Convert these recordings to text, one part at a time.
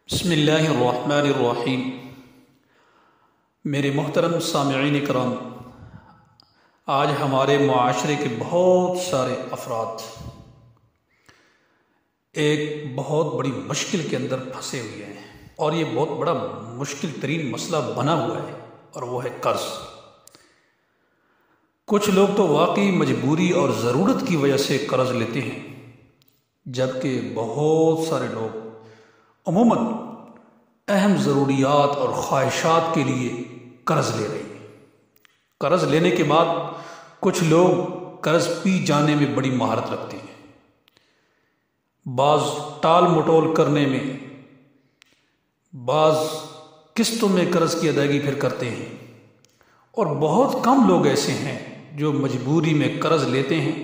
بسم اللہ الرحمن الرحیم۔ میرے محترم سامعین کرام، آج ہمارے معاشرے کے بہت سارے افراد ایک بہت بڑی مشکل کے اندر پھنسے ہوئے ہیں، اور یہ بہت بڑا مشکل ترین مسئلہ بنا ہوا ہے، اور وہ ہے قرض۔ کچھ لوگ تو واقعی مجبوری اور ضرورت کی وجہ سے قرض لیتے ہیں، جبکہ بہت سارے لوگ عموماً اہم ضروریات اور خواہشات کے لیے قرض لے رہے ہیں۔ قرض لینے کے بعد کچھ لوگ قرض پی جانے میں بڑی مہارت رکھتے ہیں، بعض ٹال مٹول کرنے میں، بعض قسطوں میں قرض کی ادائیگی پھر کرتے ہیں، اور بہت کم لوگ ایسے ہیں جو مجبوری میں قرض لیتے ہیں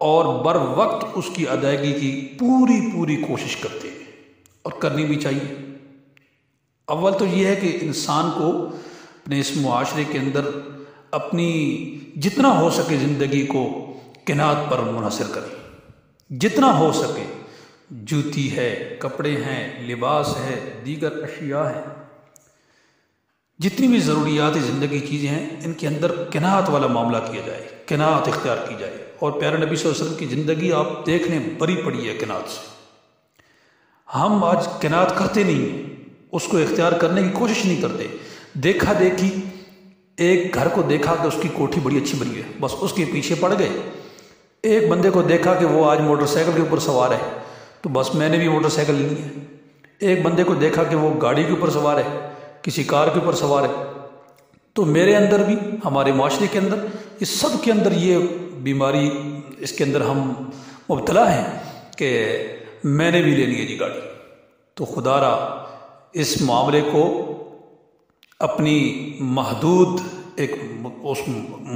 اور بر وقت اس کی ادائیگی کی پوری کوشش کرتے ہیں، اور کرنی بھی چاہیے۔ اول تو یہ ہے کہ انسان کو اپنے اس معاشرے کے اندر اپنی جتنا ہو سکے زندگی کو قناعت پر منحصر کرے، جتنا ہو سکے۔ جوتی ہے، کپڑے ہیں، لباس ہے، دیگر اشیاء ہیں، جتنی بھی ضروریات زندگی چیزیں ہیں، ان کے اندر قناعت والا معاملہ کیا جائے، قناعت اختیار کی جائے۔ اور پیارے نبی صلی اللہ علیہ وسلم کی زندگی آپ دیکھ لیں، بری پڑی ہے قناعت سے۔ ہم آج قناعت کرتے نہیں ہیں، اس کو اختیار کرنے کی کوشش نہیں کرتے۔ دیکھا دیکھی، ایک گھر کو دیکھا کہ اس کی کوٹھی بڑی اچھی بنی ہے، بس اس کے پیچھے پڑ گئے۔ ایک بندے کو دیکھا کہ وہ آج موٹر سائیکل کے اوپر سوار ہے، تو بس میں نے بھی موٹر سائیکل لینی ہے۔ ایک بندے کو دیکھا کہ وہ گاڑی کے اوپر سوار ہے، کسی کار کے اوپر سوار ہے، تو میرے اندر بھی، ہمارے معاشرے کے اندر، اس سب کے اندر یہ بیماری، اس کے اندر ہم مبتلا ہیں کہ میں نے بھی لینی ہے جی گاڑی۔ تو خدا را اس معاملے کو اپنی محدود ایک اس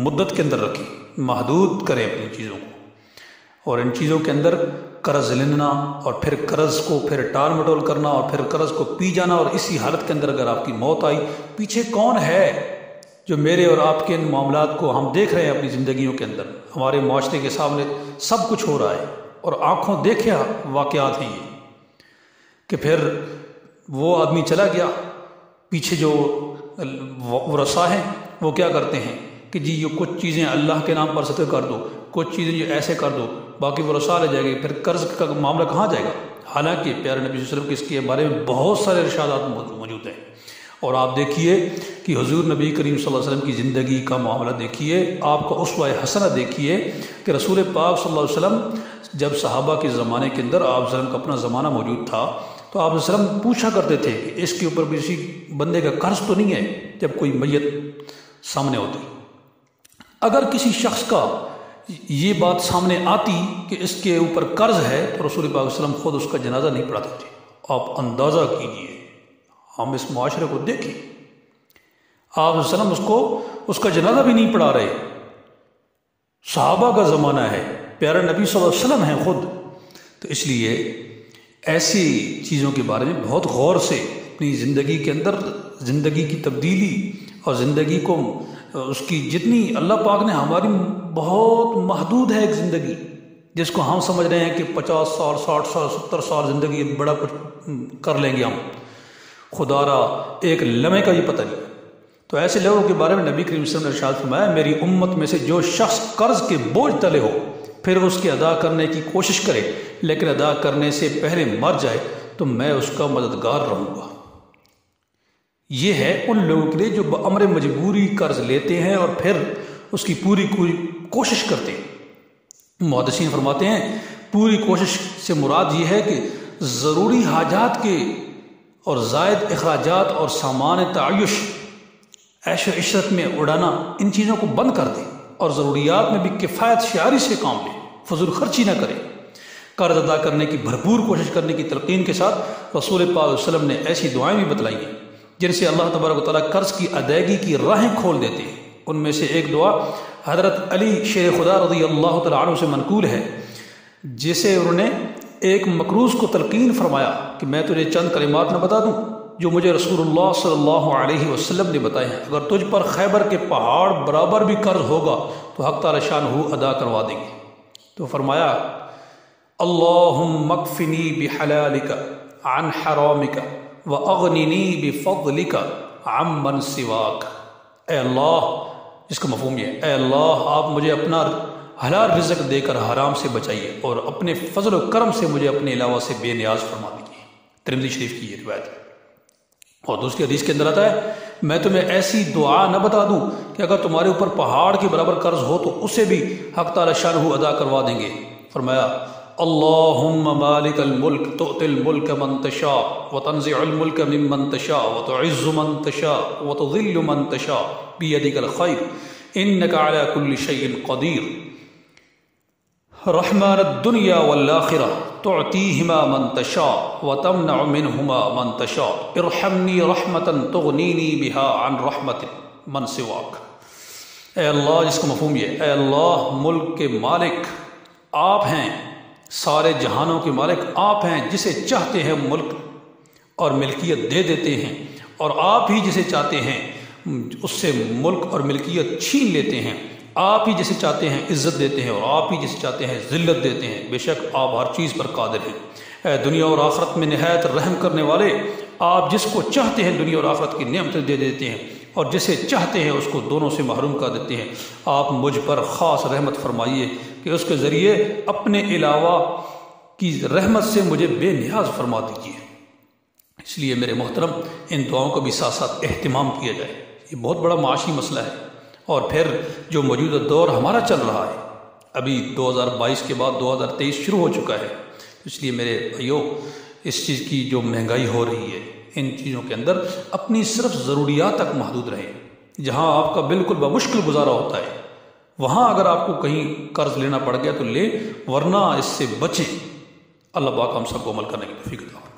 مدت کے اندر رکھیں، محدود کریں اپنی چیزوں کو، اور ان چیزوں کے اندر قرض لینا اور پھر قرض کو پھر ٹال مٹول کرنا اور پھر قرض کو پی جانا، اور اسی حالت کے اندر اگر آپ کی موت آئی، پیچھے کون ہے جو میرے اور آپ کے ان معاملات کو ہم دیکھ رہے ہیں اپنی زندگیوں کے اندر، ہمارے معاشرے کے سامنے سب کچھ ہو رہا ہے، اور آنکھوں دیکھے واقعات ہیں یہ، کہ پھر وہ آدمی چلا گیا، پیچھے جو ورثاء ہیں وہ کیا کرتے ہیں کہ جی یہ کچھ چیزیں اللہ کے نام پر صدقہ کر دو، کچھ چیزیں جو ایسے کر دو، باقی ورثاء رہ جائے گی، پھر قرض کا معاملہ کہاں جائے گا؟ حالانکہ پیارے نبی صلی اللہ علیہ وسلم کے اس کے بارے میں بہت سارے ارشادات موجود ہیں، اور آپ دیکھیے کہ حضور نبی کریم صلی اللہ علیہ وسلم کی زندگی کا معاملہ دیکھیے، آپ کا اسوہ حسنہ دیکھیے کہ رسول پاک صلی اللہ علیہ وسلم جب صحابہ کے زمانے کے اندر آپ وسلم کا اپنا زمانہ موجود تھا، تو آپ وسلم پوچھا کرتے تھے کہ اس کے اوپر کسی بندے کا قرض تو نہیں ہے؟ جب کوئی میت سامنے ہوتی، اگر کسی شخص کا یہ بات سامنے آتی کہ اس کے اوپر قرض ہے، تو رسول پاک صلی اللہ علیہ وسلم خود اس کا جنازہ نہیں پڑھاتے تھے۔ آپ اندازہ کیجئے، ہم اس معاشرے کو دیکھیں، آپ وسلم اس کا جنازہ بھی نہیں پڑھا رہے۔ صحابہ کا زمانہ ہے، پیارے نبی صلی اللہ علیہ وسلم ہیں خود۔ تو اس لیے ایسی چیزوں کے بارے میں بہت غور سے اپنی زندگی کے اندر زندگی کی تبدیلی اور زندگی کو اس کی جتنی اللہ پاک نے ہماری بہت محدود ہے ایک زندگی، جس کو ہم سمجھ رہے ہیں کہ 50 سال 60 سال 70 سال زندگی بڑا کچھ کر لیں گے ہم، خدا را ایک لمحے کا یہ پتہ نہیں۔ تو ایسے لوگوں کے بارے میں نبی کریم صلی اللہ علیہ وسلم نے ارشاد فرمایا، میری امت میں سے جو شخص قرض کے بوجھ تلے ہو پھر اس کی ادا کرنے کی کوشش کرے، لیکن ادا کرنے سے پہلے مر جائے، تو میں اس کا مددگار رہوں گا۔ یہ ہے ان لوگوں کے لیے جو بامر مجبوری قرض لیتے ہیں اور پھر اس کی پوری کوشش کرتے ہیں۔ محدثین فرماتے ہیں پوری کوشش سے مراد یہ ہے کہ ضروری حاجات کے اور زائد اخراجات اور سامان تعیش، عیش و عشرت میں اڑانا، ان چیزوں کو بند کر دیں، اور ضروریات میں بھی کفایت شعاری سے کام لیں، فضول خرچی نہ کریں۔ قرض ادا کرنے کی بھرپور کوشش کرنے کی تلقین کے ساتھ رسول پاک صلی اللہ علیہ وسلم نے ایسی دعائیں بھی بتلائی ہیں جن سے اللہ تبارک و تعالیٰ قرض کی ادائیگی کی راہیں کھول دیتے ہیں۔ ان میں سے ایک دعا حضرت علی شیر خدا رضی اللہ تعالیٰ عنہ سے منقول ہے، جسے انہوں نے ایک مقروض کو تلقین فرمایا کہ میں تجھے چند کلمات نہ بتا دوں جو مجھے رسول اللہ صلی اللہ علیہ وسلم نے بتائے ہیں، اگر تجھ پر خیبر کے پہاڑ برابر بھی قرض ہوگا تو حق تعالی شانہ ادا کروا دیں گے۔ تو فرمایا، اللہم اکفنی بحلالک عن حرامک واغننی بفضلک عمن سواک۔ اے اللہ، جس کا مفہوم یہ ہے، اے اللہ آپ مجھے اپنا حلال رزق دے کر حرام سے بچائیے اور اپنے فضل و کرم سے مجھے اپنے علاوہ سے بے نیاز فرما دیجیے۔ ترمذی شریف کی یہ روایت ہے۔ اور دوسری حدیث کے اندر آتا ہے، میں تمہیں ایسی دعا نہ بتا دوں کہ اگر تمہارے اوپر پہاڑ کے برابر قرض ہو تو اسے بھی حق تعالی شانہ ادا کروا دیں گے۔ فرمایا، اللہم مالک الملک تؤتی الملک من تشاء وتنزع الملک ممن تشاء وتعز من تشاء وتذل من تشاء بیدک الخیر انک علی کل شیء قدیر، رحمن الدنیا والآخرہ تعطیہما من تشاء وتمنع منہما من تشاء ارحمنی رحمتا تغنینی بہا عن رحمت من سواک۔ اے اللہ، جس کا مفہوم یہ ہے، اے اللہ ملک کے مالک آپ ہیں، سارے جہانوں کے مالک آپ ہیں، جسے چاہتے ہیں ملک اور ملکیت دے دیتے ہیں، اور آپ ہی جسے چاہتے ہیں اس سے ملک اور ملکیت چھین لیتے ہیں، آپ ہی جسے چاہتے ہیں عزت دیتے ہیں اور آپ ہی جسے چاہتے ہیں ذلت دیتے ہیں، بے شک آپ ہر چیز پر قادر ہیں۔ اے دنیا اور آخرت میں نہایت رحم کرنے والے، آپ جس کو چاہتے ہیں دنیا اور آخرت کی نعمتیں دے دیتے ہیں اور جسے چاہتے ہیں اس کو دونوں سے محروم کر دیتے ہیں۔ آپ مجھ پر خاص رحمت فرمائیے کہ اس کے ذریعے اپنے علاوہ کی رحمت سے مجھے بے نیاز فرما دیجیے۔ اس لیے میرے محترم، ان دعاؤں کا بھی ساتھ ساتھ اہتمام کیا جائے، یہ بہت بڑا معاشی مسئلہ ہے۔ اور پھر جو موجودہ دور ہمارا چل رہا ہے، ابھی 2022 کے بعد 2023 شروع ہو چکا ہے، اس لیے میرے بھائیوں، اس چیز کی جو مہنگائی ہو رہی ہے، ان چیزوں کے اندر اپنی صرف ضروریات تک محدود رہیں۔ جہاں آپ کا بالکل بمشکل گزارا ہوتا ہے، وہاں اگر آپ کو کہیں قرض لینا پڑ گیا تو لیں، ورنہ اس سے بچیں۔ اللہ پاک ہم سب کو عمل کرنے کی توفیق عطا فرمائے۔